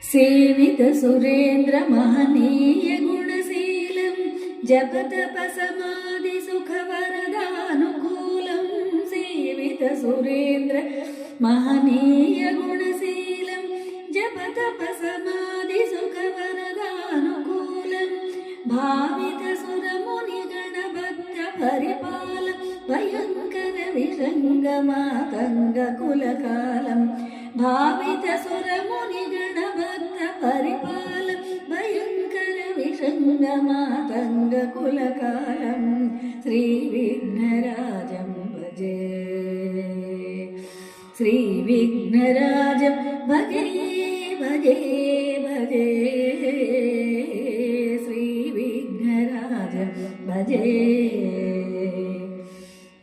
सेवित सुरेन्द्र महनीय गुणशीलं जपतपसमाधि सुखवरदानुकूलं सेवित सुरेन्द्र महनीय गुणशीलं जपतपसमाधि सुखवरदानुकूलं भावित सुरमुनिगणभक्त परिपाल भयङ्कर विषङ्गमातङ्गकुलकालं भावित सुरमुनिगणभक्त परिपाल भयङ्कर विषङ्गमातङ्गकुलकालं श्रीविघ्नराजं भजे श्रीविघ्नराजं भजे भजे भजे श्रीविघ्नराजं भजे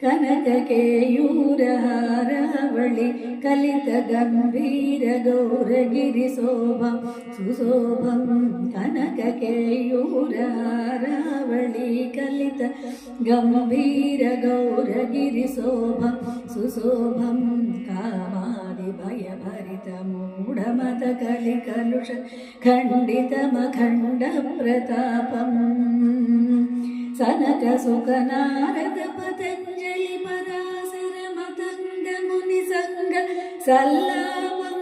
कनककेयूरहारावळि कलित गम्भीर गौरगिरिशोभं सुशोभं कनककेयूरहारावळि कलित गम्भीर गौरगिरिशोभं सुशोभं कामादिभयभरितमूढमत कलिकलुष खण्डितमखण्डप्रतापम् सनक सुख नारद पतञ्जलि पराशर मतंग मुनि संग सल्लापं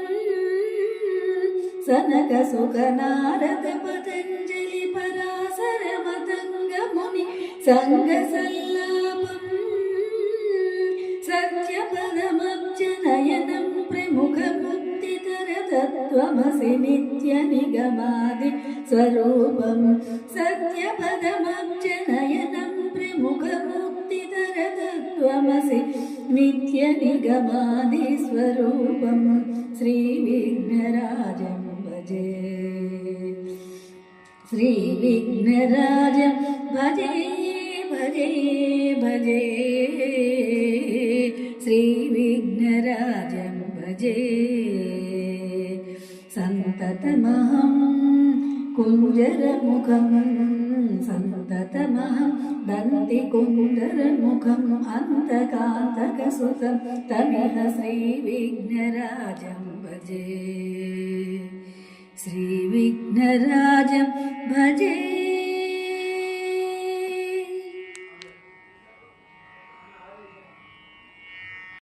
सनक सुख नारद पतञ्जलि पराशर मतंग मुनि संग सल्लापं सत्यपदमब्जनयनं प्रमुख मुक्तितर तत्त्वमसि नित्य निगमादि स्वरूपं सत्यपदमब्जनयनं प्रमुख मुक्तितर तत्त्वमसि नित्य निगमादि स्वरूपं श्रीविघ्नराजं भजे श्रीविघ्नराजं भजे भजे भजे श्रीविघ्नराजं भजे सन्ततमहं कुञ्जरमुखं सन्ततमहं दन्तिकुन्दरमुखम् अन्तकान्तकसुतं तमिह श्रीविघ्नराजं भजे श्रीविघ्नराजं भजे।